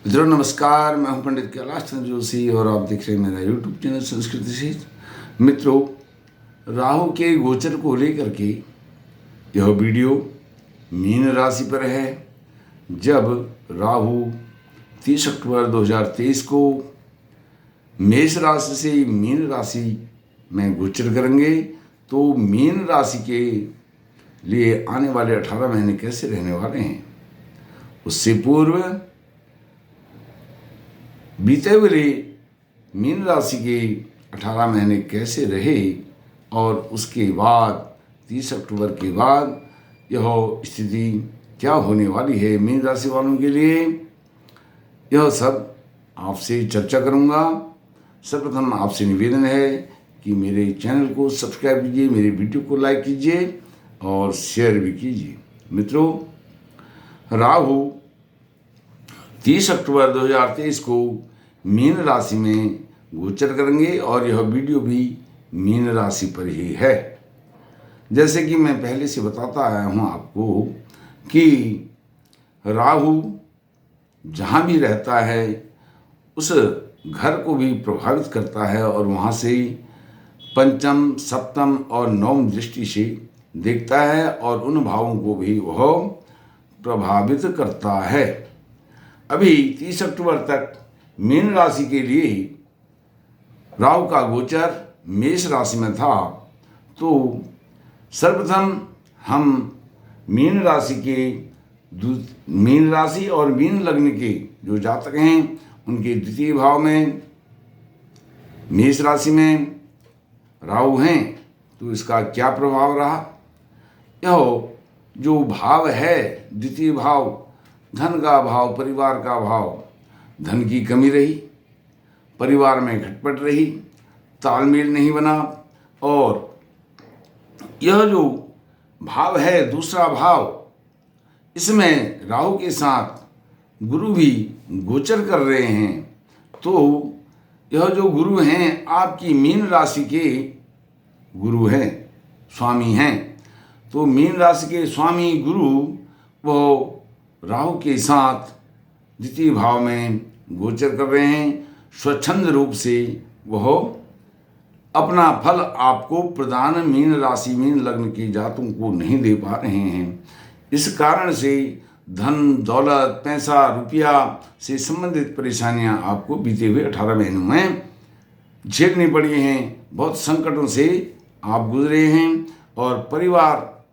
मित्रों नमस्कार, मैं हूं पंडित कैलाश चंद्र जोशी और आप देख रहे हैं मेरा यूट्यूब चैनल संस्कृति से। मित्रों, राहु के गोचर को लेकर के यह वीडियो मीन राशि पर है। जब राहु 30 अक्टूबर 2023 को मेष राशि से मीन राशि में गोचर करेंगे तो मीन राशि के लिए आने वाले 18 महीने कैसे रहने वाले हैं, उससे पूर्व बीते हुए मीन राशि के 18 महीने कैसे रहे और उसके बाद 30 अक्टूबर के बाद यह स्थिति क्या होने वाली है मीन राशि वालों के लिए, यह सब आपसे चर्चा करूंगा। सर्वप्रथम आपसे निवेदन है कि मेरे चैनल को सब्सक्राइब कीजिए, मेरे वीडियो को लाइक कीजिए और शेयर भी कीजिए। मित्रों, राहु 30 अक्टूबर 2023 को मीन राशि में गोचर करेंगे और यह वीडियो भी मीन राशि पर ही है। जैसे कि मैं पहले से बताता आया हूँ आपको कि राहु जहाँ भी रहता है उस घर को भी प्रभावित करता है और वहाँ से पंचम, सप्तम और नवम दृष्टि से देखता है और उन भावों को भी वह प्रभावित करता है। अभी 30 अक्टूबर तक मीन राशि के लिए राहु का गोचर मेष राशि में था, तो सर्वप्रथम हम मीन राशि और मीन लग्न के जो जातक हैं उनके द्वितीय भाव में मेष राशि में राहु हैं तो इसका क्या प्रभाव रहा। यह जो भाव है द्वितीय भाव, धन का भाव, परिवार का भाव, धन की कमी रही, परिवार में खटपट रही, तालमेल नहीं बना और यह जो भाव है दूसरा भाव, इसमें राहु के साथ गुरु भी गोचर कर रहे हैं। तो यह जो गुरु हैं आपकी मीन राशि के गुरु हैं, स्वामी हैं। तो मीन राशि के स्वामी गुरु वो राहु के साथ द्वितीय भाव में गोचर कर रहे हैं। स्वच्छंद रूप से वह अपना फल आपको प्रदान मीन राशि मीन लग्न के जातकों को नहीं दे पा रहे हैं। इस कारण से धन, दौलत, पैसा, रुपया से संबंधित परेशानियां आपको बीते हुए 18 महीनों में झेलनी पड़ी हैं। बहुत संकटों से आप गुजरे हैं और परिवार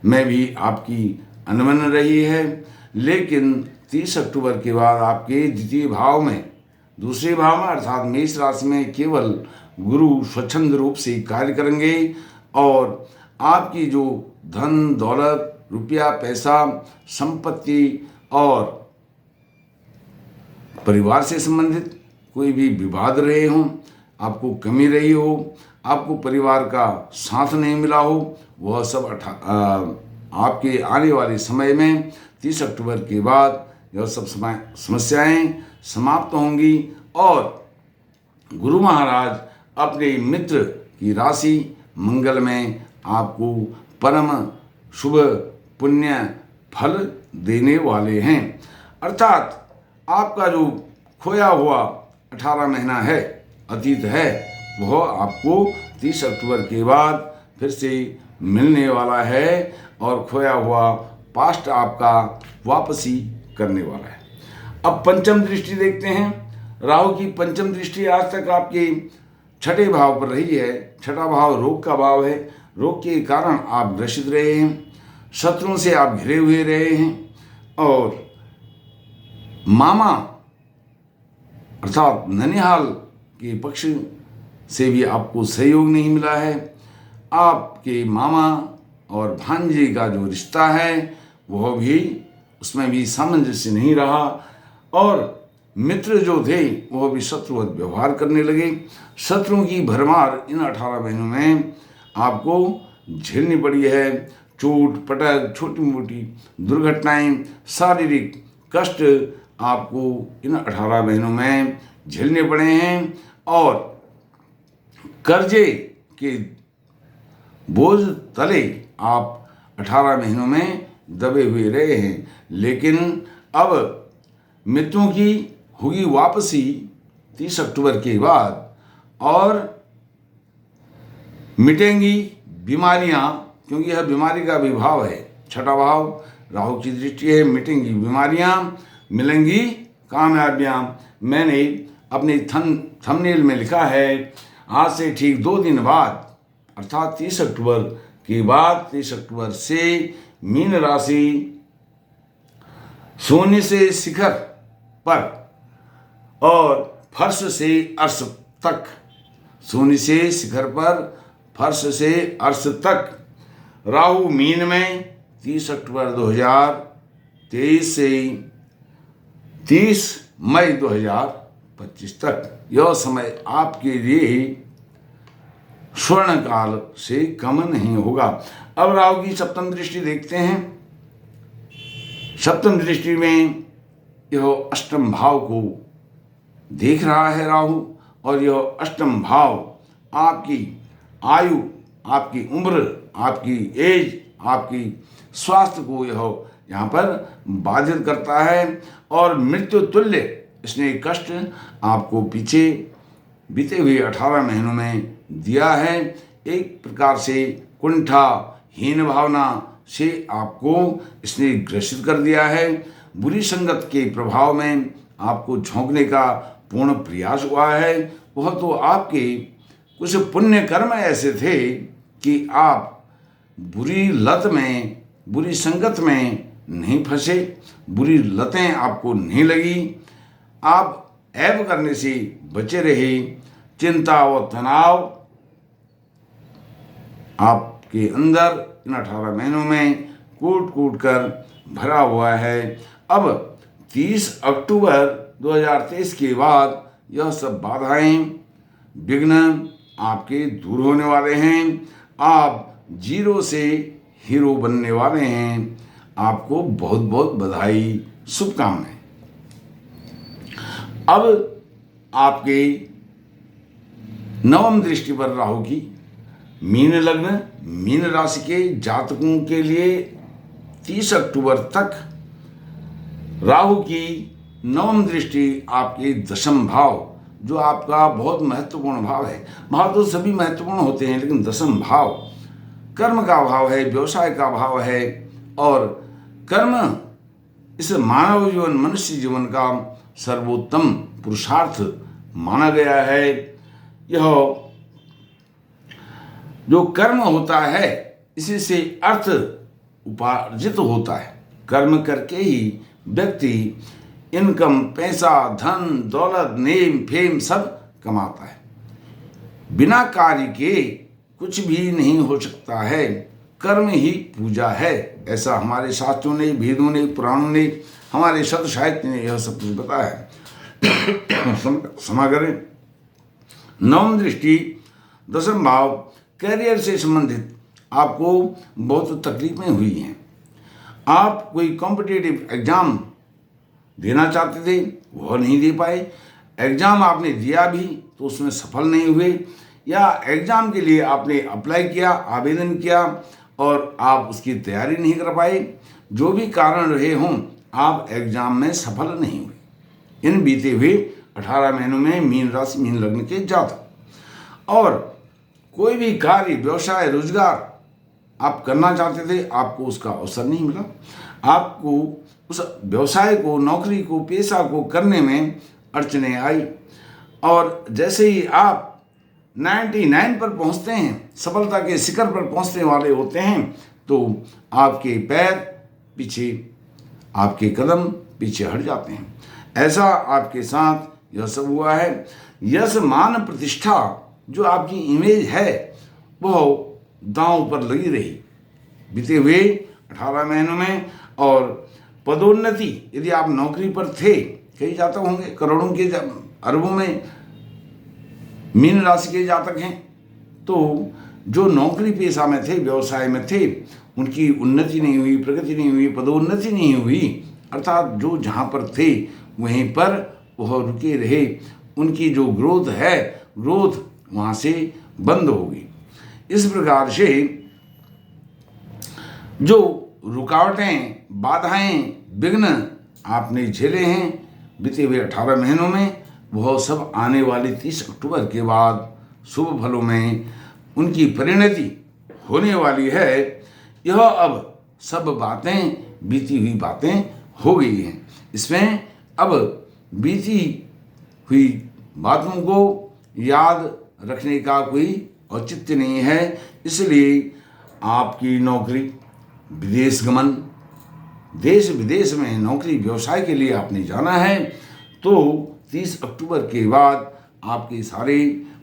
में भी आपकी अनबन रही है। लेकिन 30 अक्टूबर के बाद आपके द्वितीय भाव में, दूसरे भाव में अर्थात मेष राशि में केवल गुरु स्वच्छंद रूप से कार्य करेंगे और आपकी जो धन, दौलत, रुपया, पैसा, संपत्ति और परिवार से संबंधित कोई भी विवाद रहे हों, आपको कमी रही हो, आपको परिवार का साथ नहीं मिला हो, वह सब आपके आने वाले समय में 30 अक्टूबर के बाद यह सब समस्याएं समाप्त होंगी और गुरु महाराज अपने मित्र की राशि मंगल में आपको परम शुभ पुण्य फल देने वाले हैं। अर्थात आपका जो खोया हुआ 18 महीना है, अतीत है, वह आपको 30 अक्टूबर के बाद फिर से मिलने वाला है और खोया हुआ पास्ट आपका वापसी करने वाला है। अब पंचम दृष्टि देखते हैं। राहु की पंचम दृष्टि आज तक आपके छठे भाव पर रही है। छठा भाव रोग का भाव है। रोग के कारण आप ग्रसित रहे हैं, शत्रुओं से आप घिरे हुए रहे हैं और मामा अर्थात ननिहाल के पक्ष से भी आपको सहयोग नहीं मिला है। आपके मामा और भांजे का जो रिश्ता है वह भी, उसमें भी सामंजस्य नहीं रहा और मित्र जो थे वह भी शत्रुवत व्यवहार करने लगे। शत्रुओं की भरमार इन 18 महीनों में आपको झेलनी पड़ी है। चोट, पटक, छोटी मोटी दुर्घटनाएं, शारीरिक कष्ट आपको इन 18 महीनों में झेलने पड़े हैं और कर्जे के बोझ तले आप 18 महीनों में दबे हुए रहे हैं। लेकिन अब मित्रों की होगी वापसी 30 अक्टूबर के बाद, और मिटेंगी बीमारियां, क्योंकि यह बीमारी का भी भाव है। छठा भाव राहु की दृष्टि है। मिटेंगी बीमारियां, मिलेंगी कामयाबियां। मैंने अपने थंबनेल में लिखा है, आज से ठीक 2 दिन बाद अर्थात 30 अक्टूबर के बाद, 30 अक्टूबर से मीन राशि सोने से शिखर पर और फर्श से अर्श तक, सोने से शिखर पर, फर्श से अर्श तक, राहु मीन में 30 अक्टूबर 2023 से 30 मई 2025 तक। यह समय आपके लिए स्वर्ण काल से कम नहीं होगा। अब राहु की सप्तम दृष्टि देखते हैं। सप्तम दृष्टि में यह अष्टम भाव को देख रहा है राहु, और यह अष्टम भाव आपकी आयु, आपकी उम्र, आपकी एज, आपकी स्वास्थ्य को यह यहाँ पर बाधित करता है, और मृत्यु तुल्य इसने कष्ट आपको पीछे बीते हुए 18 महीनों में दिया है। एक प्रकार से कुंठा, हीन भावना से आपको इसने ग्रसित कर दिया है। बुरी संगत के प्रभाव में आपको झोंकने का पूर्ण प्रयास हुआ है। वह तो आपके कुछ पुण्य कर्म ऐसे थे कि आप बुरी लत में, बुरी संगत में नहीं फंसे, बुरी लतें आपको नहीं लगी, आप ऐब करने से बचे रहे। चिंता व तनाव आपके अंदर इन 18 महीनों में कूट कूट कर भरा हुआ है। अब 30 अक्टूबर 2023 के बाद यह सब बाधाएं, विघ्न आपके दूर होने वाले हैं। आप जीरो से हीरो बनने वाले हैं। आपको बहुत बहुत बधाई, शुभकामनाएं। अब आपके नवम दृष्टि पर राहु की मीन लग्न, मीन राशि के जातकों के लिए 30 अक्टूबर तक राहु की नवम दृष्टि आपके दशम भाव, जो आपका बहुत महत्वपूर्ण भाव है। भाव तो सभी महत्वपूर्ण होते हैं, लेकिन दशम भाव कर्म का भाव है, व्यवसाय का भाव है, और कर्म इस मानव जीवन, मनुष्य जीवन का सर्वोत्तम पुरुषार्थ माना गया है। यह जो कर्म होता है, इसी से अर्थ उपार्जित होता है। कर्म करके ही व्यक्ति इनकम, पैसा, धन, दौलत, नेम, फेम सब कमाता है। बिना कार्य के कुछ भी नहीं हो सकता है। कर्म ही पूजा है, ऐसा हमारे शास्त्रों ने, वेदों ने, पुराणों ने, हमारे शब्द साहित्य ने यह सब कुछ बताया है। क्षमा करें। नवम दृष्टि दशम भाव, कैरियर से संबंधित आपको बहुत तकलीफें हुई हैं। आप कोई कॉम्पिटिटिव एग्जाम देना चाहते थे, वह नहीं दे पाए। एग्जाम आपने दिया भी तो उसमें सफल नहीं हुए, या एग्जाम के लिए आपने अप्लाई किया, आवेदन किया, और आप उसकी तैयारी नहीं कर पाए। जो भी कारण रहे हों, आप एग्जाम में सफल नहीं हुए। इन बीते हुए 18 महीनों में मीन राशि, मीन लग्न के जातक, और कोई भी कार्य, व्यवसाय, रोजगार आप करना चाहते थे, आपको उसका अवसर नहीं मिला। आपको उस व्यवसाय को, नौकरी को, पेशा को करने में अड़चने आई, और जैसे ही आप 99 पर पहुंचते हैं, सफलता के शिखर पर पहुंचने वाले होते हैं, तो आपके पैर पीछे, आपके कदम पीछे हट जाते हैं। ऐसा आपके साथ यह सब हुआ है। यश, मान, प्रतिष्ठा, जो आपकी इमेज है, वह दांव पर लगी रही बीते हुए 18 महीनों में। और पदोन्नति, यदि आप नौकरी पर थे, कई जातक होंगे, करोड़ों के, अरबों में मीन राशि के जातक हैं, तो जो नौकरी पेशा में थे, व्यवसाय में थे, उनकी उन्नति नहीं हुई, प्रगति नहीं हुई, पदोन्नति नहीं हुई, अर्थात जो जहाँ पर थे वहीं पर वह रुके रहे। उनकी जो ग्रोथ है, ग्रोथ वहाँ से बंद होगी। इस प्रकार से जो रुकावटें, बाधाएं, विघ्न आपने झेले हैं, बीते हुए 18 महीनों में वह सब आने वाली 30 अक्टूबर के बाद शुभ फलों में उनकी परिणति होने वाली है। यह अब सब बातें बीती हुई बातें हो गई हैं। इसमें अब बीती हुई बातों को याद रखने का कोई औचित्य नहीं है। इसलिए आपकी नौकरी, विदेश गमन, देश विदेश में नौकरी व्यवसाय के लिए आपने जाना है तो 30 अक्टूबर के बाद आपके सारे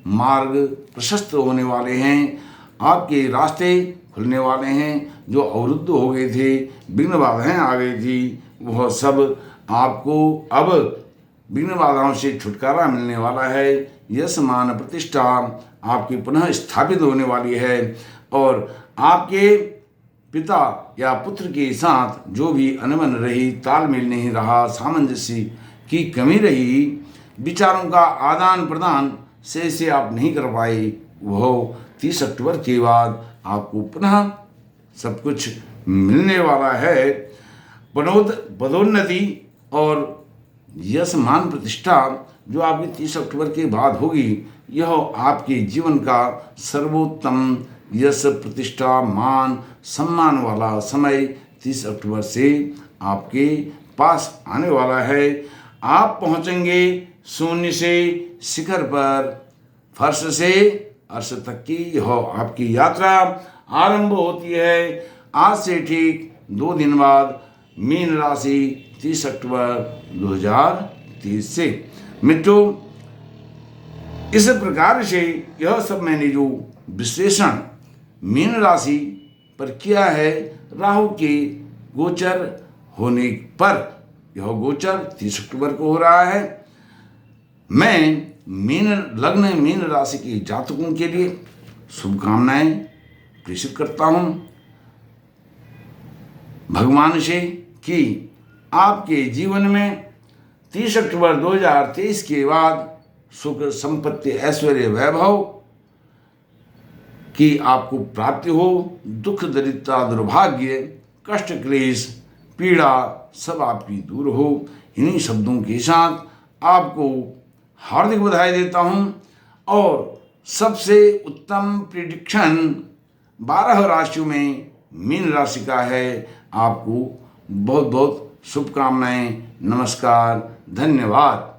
मार्ग प्रशस्त होने वाले हैं। आपके रास्ते खुलने वाले हैं। जो अवरुद्ध हो गए थे, विघ्न बाधाएं आ गई थी, वह सब आपको अब विघ्न बाधाओं से छुटकारा मिलने वाला है। यश मान प्रतिष्ठा आपकी पुनः स्थापित होने वाली है और आपके पिता या पुत्र के साथ जो भी अनबन रही, तालमेल नहीं रहा, सामंजस्य की कमी रही, विचारों का आदान प्रदान से आप नहीं कर पाए, वह 30 अक्टूबर के बाद आपको पुनः सब कुछ मिलने वाला है। पदोन्नति और यश मान प्रतिष्ठा जो आपकी 30 अक्टूबर के बाद होगी, यह आपके जीवन का सर्वोत्तम यश, प्रतिष्ठा, मान, सम्मान वाला समय 30 अक्टूबर से आपके पास आने वाला है। आप पहुंचेंगे शून्य से शिखर पर, फर्श से अर्श तक की यह आपकी यात्रा आरंभ होती है। आज से ठीक 2 दिन बाद मीन राशि 30 अक्टूबर 2023 से। मित्रों, इस प्रकार से यह सब मैंने जो विश्लेषण मीन राशि पर किया है, राहु के गोचर होने पर, यह गोचर 30 अक्टूबर को हो रहा है। मैं मीन लग्न, मीन राशि के जातकों के लिए शुभकामनाएं प्रेषित करता हूं भगवान से कि आपके जीवन में 30 अक्टूबर 2023 के बाद सुख, संपत्ति, ऐश्वर्य, वैभव की आपको प्राप्ति हो। दुख, दरिद्रता, दुर्भाग्य, कष्ट, क्लेश, पीड़ा सब आपकी दूर हो। इन्हीं शब्दों के साथ आपको हार्दिक बधाई देता हूं और सबसे उत्तम प्रिडिक्शन 12 राशियों में मीन राशि का है। आपको बहुत बहुत शुभकामनाएं। नमस्कार, धन्यवाद।